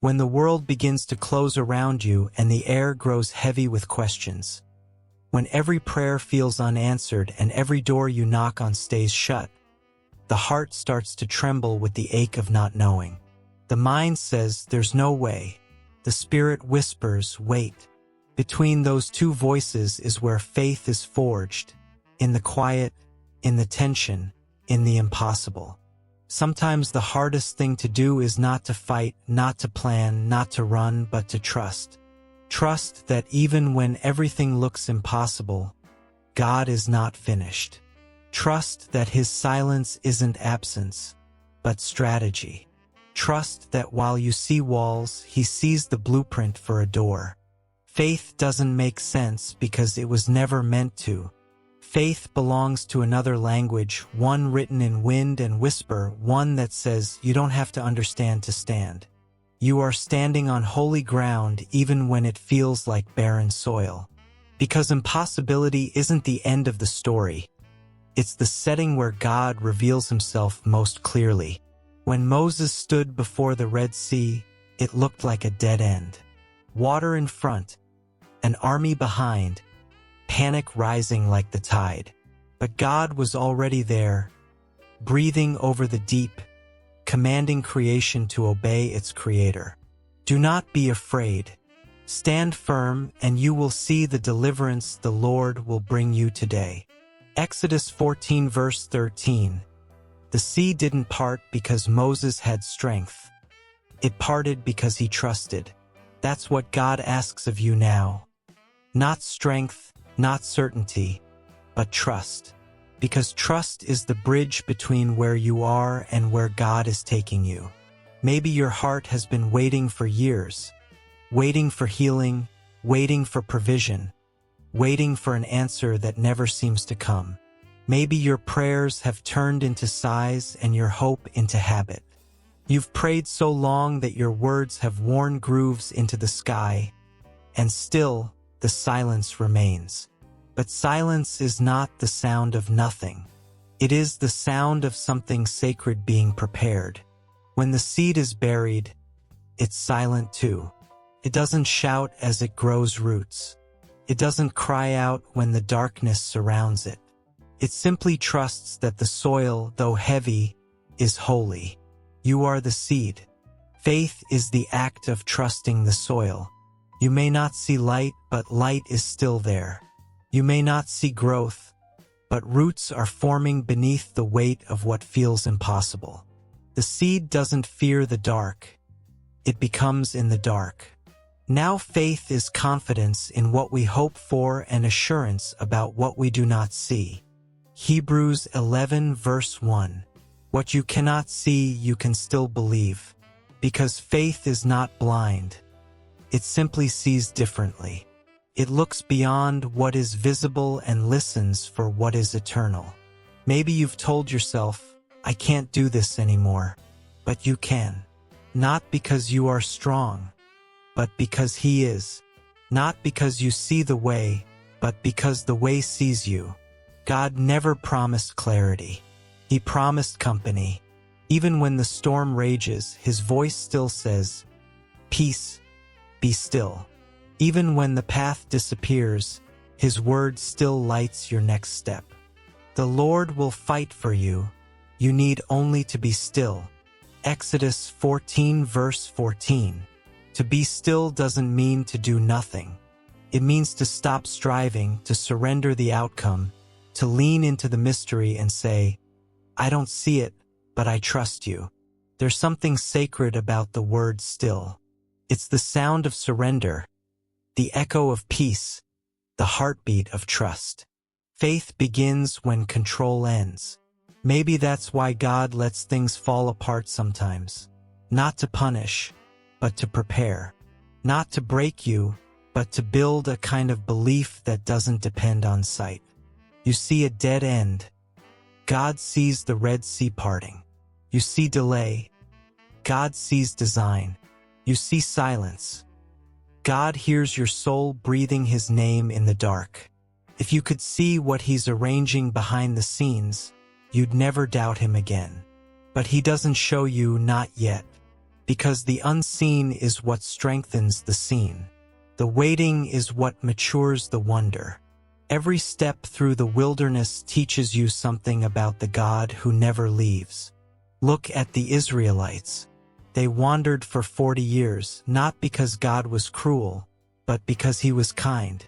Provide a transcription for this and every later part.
When the world begins to close around you and the air grows heavy with questions. When every prayer feels unanswered and every door you knock on stays shut. The heart starts to tremble with the ache of not knowing. The mind says, there's no way. The spirit whispers, wait. Between those two voices is where faith is forged. In the quiet, in the tension, in the impossible. Sometimes the hardest thing to do is not to fight, not to plan, not to run, but to trust. Trust that even when everything looks impossible, God is not finished. Trust that His silence isn't absence, but strategy. Trust that while you see walls, He sees the blueprint for a door. Faith doesn't make sense because it was never meant to. Faith belongs to another language, one written in wind and whisper, one that says, you don't have to understand to stand. You are standing on holy ground even when it feels like barren soil. Because impossibility isn't the end of the story. It's the setting where God reveals Himself most clearly. When Moses stood before the Red Sea, it looked like a dead end. Water in front, an army behind, panic rising like the tide. But God was already there, breathing over the deep, commanding creation to obey its Creator. Do not be afraid. Stand firm, and you will see the deliverance the Lord will bring you today. Exodus 14 verse 13. The sea didn't part because Moses had strength. It parted because he trusted. That's what God asks of you now. Not strength, not certainty, but trust. Because trust is the bridge between where you are and where God is taking you. Maybe your heart has been waiting for years, waiting for healing, waiting for provision, waiting for an answer that never seems to come. Maybe your prayers have turned into sighs and your hope into habit. You've prayed so long that your words have worn grooves into the sky, and still the silence remains. But silence is not the sound of nothing. It is the sound of something sacred being prepared. When the seed is buried, it's silent too. It doesn't shout as it grows roots. It doesn't cry out when the darkness surrounds it. It simply trusts that the soil, though heavy, is holy. You are the seed. Faith is the act of trusting the soil. You may not see light, but light is still there. You may not see growth, but roots are forming beneath the weight of what feels impossible. The seed doesn't fear the dark. It becomes in the dark. Now faith is confidence in what we hope for and assurance about what we do not see. Hebrews 11 verse 1. What you cannot see, you can still believe. Because faith is not blind. It simply sees differently. It looks beyond what is visible and listens for what is eternal. Maybe you've told yourself, I can't do this anymore. But you can. Not because you are strong, but because He is. Not because you see the way, but because the way sees you. God never promised clarity. He promised company. Even when the storm rages, His voice still says, peace, be still. Even when the path disappears, His word still lights your next step. The Lord will fight for you. You need only to be still. Exodus 14 verse 14. To be still doesn't mean to do nothing. It means to stop striving, to surrender the outcome, to lean into the mystery and say, I don't see it, but I trust you. There's something sacred about the word still. It's the sound of surrender, the echo of peace, the heartbeat of trust. Faith begins when control ends. Maybe that's why God lets things fall apart sometimes. Not to punish, but to prepare. Not to break you, but to build a kind of belief that doesn't depend on sight. You see a dead end. God sees the Red Sea parting. You see delay. God sees design. You see silence. God hears your soul breathing His name in the dark. If you could see what He's arranging behind the scenes, you'd never doubt Him again. But He doesn't show you, not yet. because the unseen is what strengthens the seen. The waiting is what matures the wonder. Every step through the wilderness teaches you something about the God who never leaves. Look at the Israelites. They wandered for 40 years, not because God was cruel, but because he was kind.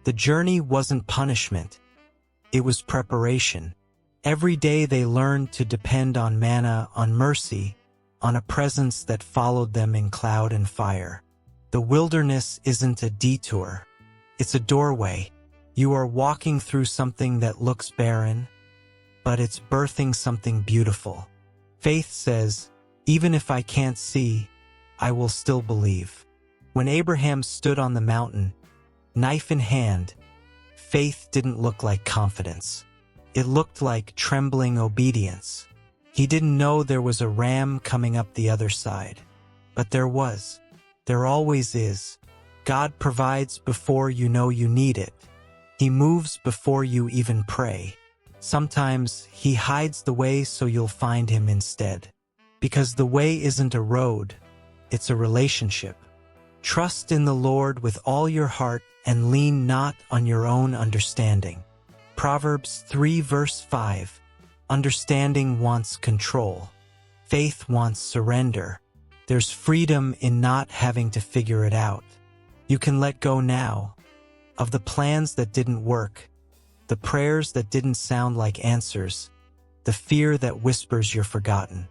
The journey wasn't punishment. It was preparation. Every day they learned to depend on manna, on mercy, on a presence that followed them in cloud and fire. The wilderness isn't a detour. It's a doorway. You are walking through something that looks barren, but it's birthing something beautiful. Faith says, even if I can't see, I will still believe. When Abraham stood on the mountain, knife in hand, faith didn't look like confidence. It looked like trembling obedience. He didn't know there was a ram coming up the other side. But there was. There always is. God provides before you know you need it. He moves before you even pray. Sometimes he hides the way so you'll find him instead. Because the way isn't a road, it's a relationship. Trust in the Lord with all your heart and lean not on your own understanding. Proverbs 3 verse 5. Understanding wants control. Faith wants surrender. There's freedom in not having to figure it out. You can let go now of the plans that didn't work, the prayers that didn't sound like answers, the fear that whispers you're forgotten.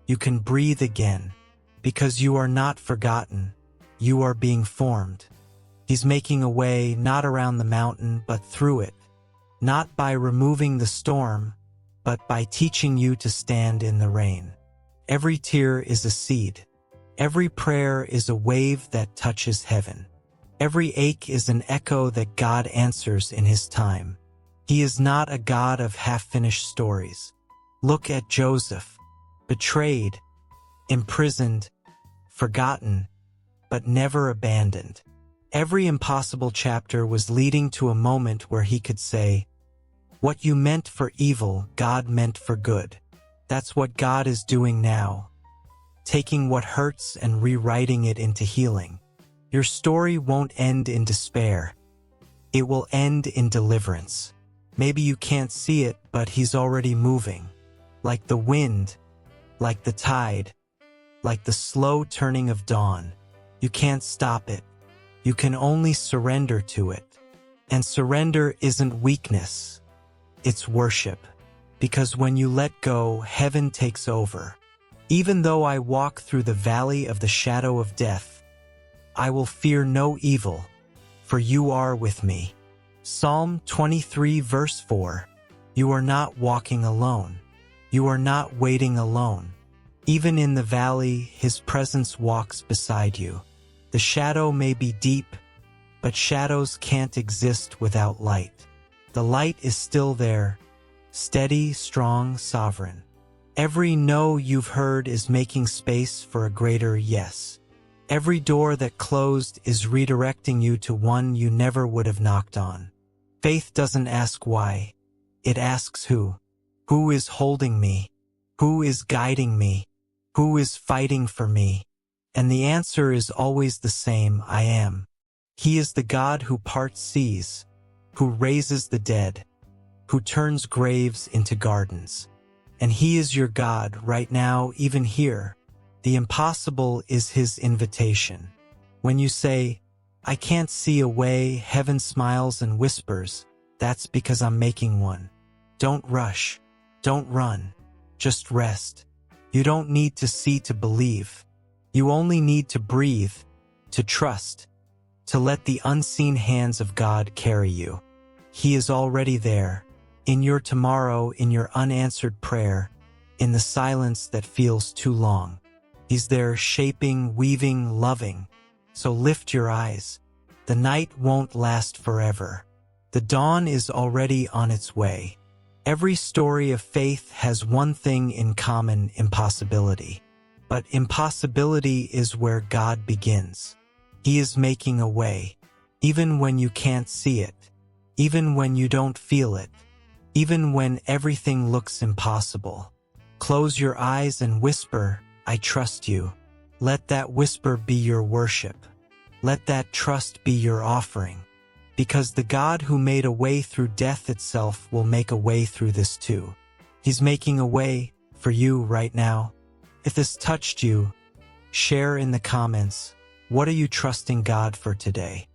You can breathe again, because you are not forgotten. You are being formed. He's making a way not around the mountain but through it, not by removing the storm, but by teaching you to stand in the rain. Every tear is a seed. Every prayer is a wave that touches heaven. Every ache is an echo that God answers in his time. He is not a God of half-finished stories. Look at Joseph, betrayed, imprisoned, forgotten, but never abandoned. Every impossible chapter was leading to a moment where he could say, "What you meant for evil, God meant for good." That's what God is doing now, taking what hurts and rewriting it into healing. Your story won't end in despair. It will end in deliverance. Maybe you can't see it, but he's already moving. Like the wind, like the tide, like the slow turning of dawn. You can't stop it. You can only surrender to it. And surrender isn't weakness. It's worship. Because when you let go, heaven takes over. Even though I walk through the valley of the shadow of death, I will fear no evil, for you are with me. Psalm 23 verse 4. You are not walking alone. You are not waiting alone. Even in the valley, his presence walks beside you. The shadow may be deep, but shadows can't exist without light. The light is still there, steady, strong, sovereign. Every no you've heard is making space for a greater yes. Every door that closed is redirecting you to one you never would have knocked on. Faith doesn't ask why. It asks who. Who is holding me? Who is guiding me? Who is fighting for me? And the answer is always the same: I am. He is the God who parts seas, who raises the dead, who turns graves into gardens. And he is your God right now, even here. The impossible is his invitation. When you say, "I can't see a way," heaven smiles and whispers, "That's because I'm making one." Don't rush. Don't run. Just rest. You don't need to see to believe. You only need to breathe, to trust, to let the unseen hands of God carry you. He is already there, in your tomorrow, in your unanswered prayer, in the silence that feels too long. He's there shaping, weaving, loving. So lift your eyes. The night won't last forever. The dawn is already on its way. Every story of faith has one thing in common: impossibility. But impossibility is where God begins. He is making a way, even when you can't see it, even when you don't feel it, even when everything looks impossible. Close your eyes and whisper, "I trust you." Let that whisper be your worship. Let that trust be your offering. Because the God who made a way through death itself will make a way through this too. He's making a way for you right now. If this touched you, share in the comments. What are you trusting God for today?